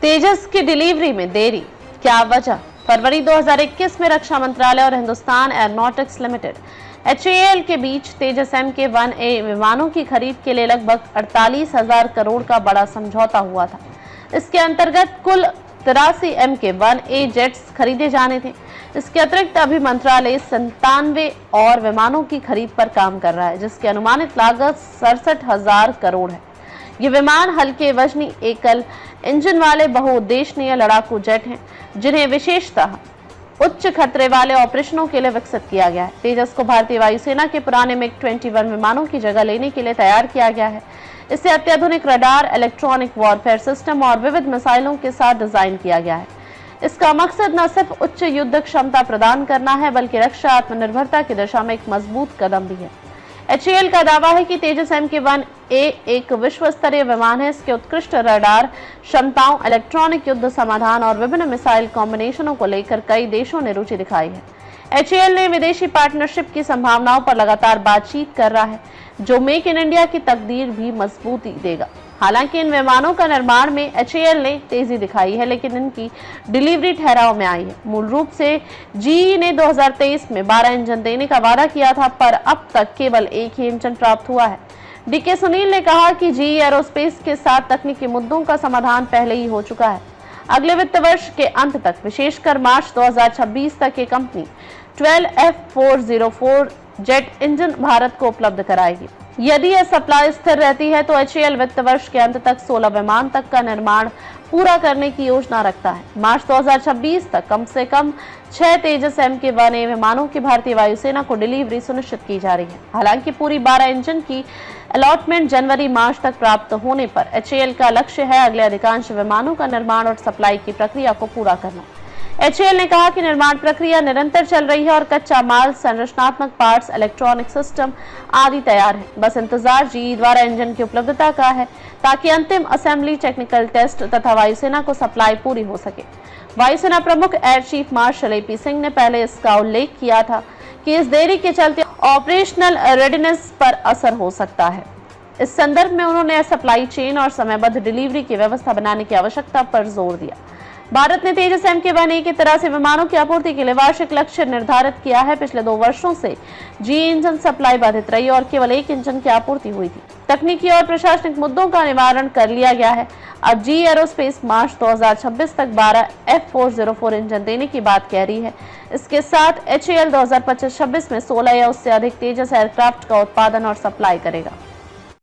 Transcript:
तेजस की डिलीवरी में देरी, क्या वजह? फरवरी 2021 में रक्षा मंत्रालय और हिंदुस्तान एरोनॉटिक्स लिमिटेड HAL के बीच तेजस MK-1A विमानों की खरीद के लिए लगभग 48,000 करोड़ का बड़ा समझौता हुआ था। इसके अंतर्गत कुल 83 MK-1A जेट्स खरीदे जाने थे। इसके अतिरिक्त अभी मंत्रालय 97 और विमानों की खरीद पर काम कर रहा है, जिसकी अनुमानित लागत 67,000 करोड़ है। ये विमान हल्के वजनी एकल इंजन वाले बहुउद्देशीय लड़ाकू जेट हैं, जिन्हें विशेषतः उच्च खतरे वाले ऑपरेशनों के लिए विकसित किया गया है। तेजस को भारतीय वायुसेना के पुराने MiG-21 विमानों की जगह लेने के लिए तैयार किया गया है। इसे अत्याधुनिक रडार, इलेक्ट्रॉनिक वॉरफेयर सिस्टम और विविध मिसाइलों के साथ डिजाइन किया गया है। इसका मकसद न सिर्फ उच्च युद्ध क्षमता प्रदान करना है, बल्कि रक्षा आत्मनिर्भरता की दिशा में एक मजबूत कदम भी है। HAL का दावा है कि तेजस MK-1A एक विश्व स्तरीय विमान है। इसके उत्कृष्ट रडार क्षमताओं, इलेक्ट्रॉनिक युद्ध समाधान और विभिन्न मिसाइल कॉम्बिनेशनों को लेकर कई देशों ने रुचि दिखाई है। HAL ने विदेशी पार्टनरशिप की संभावनाओं पर लगातार बातचीत कर रहा है, जो मेक इन इंडिया की तकदीर भी मजबूती देगा। हालांकि इन विमानों का निर्माण में HAL ने तेजी दिखाई है, लेकिन इनकी डिलीवरी ठहराव में आई है। मूल रूप से GE ने 2023 में 12 इंजन देने का वादा किया था, पर अब तक केवल एक ही इंजन प्राप्त हुआ है। DK सुनील ने कहा कि GE एरोस्पेस के साथ तकनीकी मुद्दों का समाधान पहले ही हो चुका है। अगले वित्त वर्ष के अंत तक, विशेषकर मार्च 2026 तक, ये company 12 F404 jet engine Bharat को उपलब्ध कराएगी। यदि यह सप्लाई स्थिर रहती है तो HAL वित्त वर्ष के अंत तक 16 विमान तक का निर्माण पूरा करने की योजना रखता है। मार्च 2026 तक कम से कम 6 तेजस MK-1A विमानों की भारतीय वायुसेना को डिलीवरी सुनिश्चित की जा रही है। हालांकि पूरी 12 इंजन की अलॉटमेंट जनवरी-मार्च तक प्राप्त होने पर HAL का लक्ष्य है अगले अधिकांश विमानों का निर्माण और सप्लाई की प्रक्रिया को पूरा करना। HAL ने कहा कि निर्माण प्रक्रिया निरंतर चल रही है और कच्चा माल, संरचनात्मक पार्ट्स, इलेक्ट्रॉनिक सिस्टम आदि तैयार है। बस इंतजार GE द्वारा इंजन की उपलब्धता का है, ताकि अंतिम असेंबली, टेक्निकल टेस्ट तथा वायुसेना को सप्लाई पूरी हो सके। वायुसेना प्रमुख air chief marshal AP Singh ने पहले इसका उल्लेख किया था कि इस देरी के चलते ऑपरेशनल रेडीनेस पर असर हो सकता है। इस संदर्भ में उन्होंने सप्लाई चेन और समयबद्ध डिलीवरी की व्यवस्था बनाने की आवश्यकता पर जोर दिया। भारत ने तेजस MK-1A के 83 विमानों की आपूर्ति के लिए वार्षिक लक्ष्य निर्धारित किया है। पिछले 2 वर्षों से GE इंजन सप्लाई बाधित रही और केवल एक इंजन की आपूर्ति हुई थी। तकनीकी और प्रशासनिक मुद्दों का निवारण कर लिया गया है। अब GE एरोस्पेस मार्च 2026 तक 12 F404 इंजन देने की बात कह रही है। इसके साथ HAL 2025-26 में 16 या उससे अधिक तेजस एयरक्राफ्ट का उत्पादन और सप्लाई करेगा।